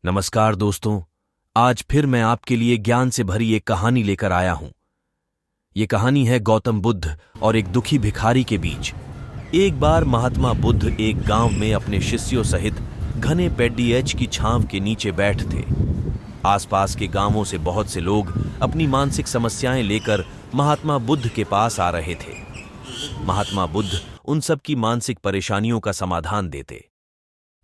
नमस्कार दोस्तों। आज फिर मैं आपके लिए ज्ञान से भरी एक कहानी लेकर आया हूं। ये कहानी है गौतम बुद्ध और एक दुखी भिखारी के बीच। एक बार महात्मा बुद्ध एक गांव में अपने शिष्यों सहित घने पेड़ीएच की छांव के नीचे बैठ थे। आसपास के गांवों से बहुत से लोग अपनी मानसिक समस्याएं लेकर महात्मा बुद्ध के पास आ रहे थे। महात्मा बुद्ध उन सब की मानसिक परेशानियों का समाधान देते।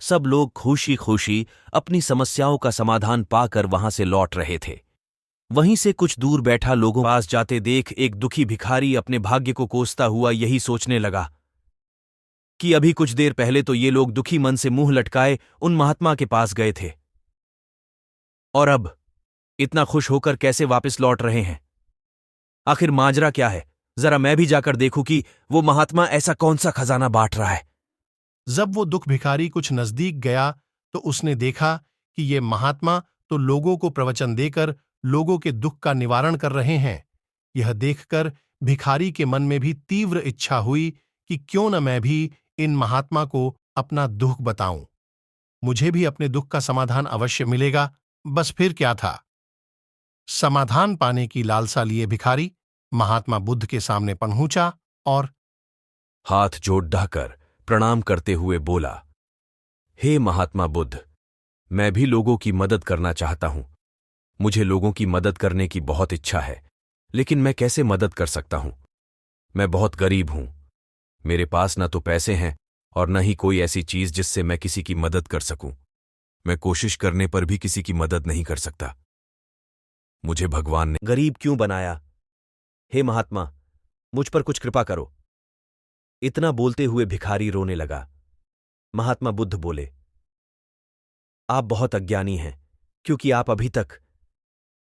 सब लोग खुशी खुशी अपनी समस्याओं का समाधान पाकर वहां से लौट रहे थे। वहीं से कुछ दूर बैठा लोगों पास जाते देख एक दुखी भिखारी अपने भाग्य को कोसता हुआ यही सोचने लगा कि अभी कुछ देर पहले तो ये लोग दुखी मन से मुंह लटकाए उन महात्मा के पास गए थे, और अब इतना खुश होकर कैसे वापस लौट रहे हैं। आखिर माजरा क्या है? जरा मैं भी जाकर देखूं कि वो महात्मा ऐसा कौन सा खजाना बांट रहा है। जब वो दुख भिखारी कुछ नजदीक गया तो उसने देखा कि ये महात्मा तो लोगों को प्रवचन देकर लोगों के दुख का निवारण कर रहे हैं। यह देखकर भिखारी के मन में भी तीव्र इच्छा हुई कि क्यों न मैं भी इन महात्मा को अपना दुख बताऊं। मुझे भी अपने दुख का समाधान अवश्य मिलेगा। बस फिर क्या था। समाधान पाने की लालसा लिए भिखारी महात्मा बुद्ध के सामने पहुंचा और हाथ जोड़ ढाकर प्रणाम करते हुए बोला, हे महात्मा बुद्ध, मैं भी लोगों की मदद करना चाहता हूं। मुझे लोगों की मदद करने की बहुत इच्छा है, लेकिन मैं कैसे मदद कर सकता हूं? मैं बहुत गरीब हूं। मेरे पास न तो पैसे हैं और न ही कोई ऐसी चीज जिससे मैं किसी की मदद कर सकूं। मैं कोशिश करने पर भी किसी की मदद नहीं कर सकता। मुझे भगवान ने गरीब क्यों बनाया? हे महात्मा, मुझ पर कुछ कृपा करो। इतना बोलते हुए भिखारी रोने लगा। महात्मा बुद्ध बोले, आप बहुत अज्ञानी हैं, क्योंकि आप अभी तक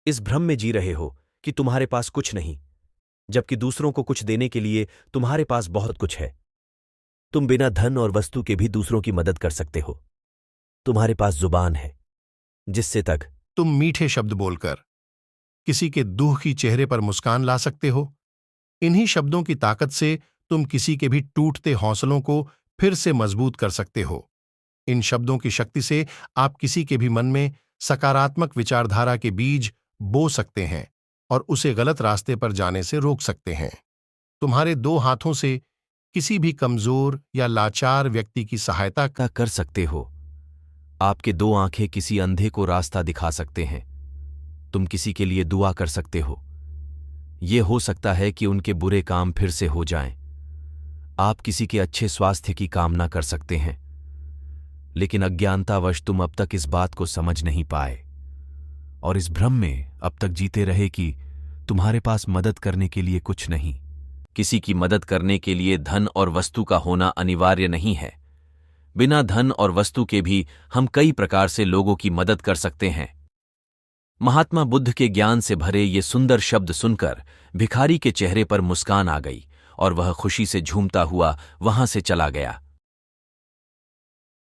इस भ्रम में जी रहे हो कि तुम्हारे पास कुछ नहीं, जबकि दूसरों को कुछ देने के लिए तुम्हारे पास बहुत कुछ है। तुम बिना धन और वस्तु के भी दूसरों की मदद कर सकते हो। तुम्हारे पास जुबान है, जिससे तक तुम मीठे शब्द बोलकर किसी के दुखी चेहरे पर मुस्कान ला सकते हो। इन्हीं शब्दों की ताकत से तुम किसी के भी टूटते हौसलों को फिर से मजबूत कर सकते हो। इन शब्दों की शक्ति से आप किसी के भी मन में सकारात्मक विचारधारा के बीज बो सकते हैं और उसे गलत रास्ते पर जाने से रोक सकते हैं। तुम्हारे दो हाथों से किसी भी कमजोर या लाचार व्यक्ति की सहायता कर सकते हो। आपके दो आंखें किसी अंधे को रास्ता दिखा सकते हैं। तुम किसी के लिए दुआ कर सकते हो। ये हो सकता है कि उनके बुरे काम फिर से हो जाएं। आप किसी के अच्छे स्वास्थ्य की कामना कर सकते हैं, लेकिन अज्ञानतावश तुम अब तक इस बात को समझ नहीं पाए और इस भ्रम में अब तक जीते रहे कि तुम्हारे पास मदद करने के लिए कुछ नहीं। किसी की मदद करने के लिए धन और वस्तु का होना अनिवार्य नहीं है। बिना धन और वस्तु के भी हम कई प्रकार से लोगों की मदद कर सकते हैं। महात्मा बुद्ध के ज्ञान से भरे ये सुंदर शब्द सुनकर भिखारी के चेहरे पर मुस्कान आ गई और वह खुशी से झूमता हुआ वहां से चला गया।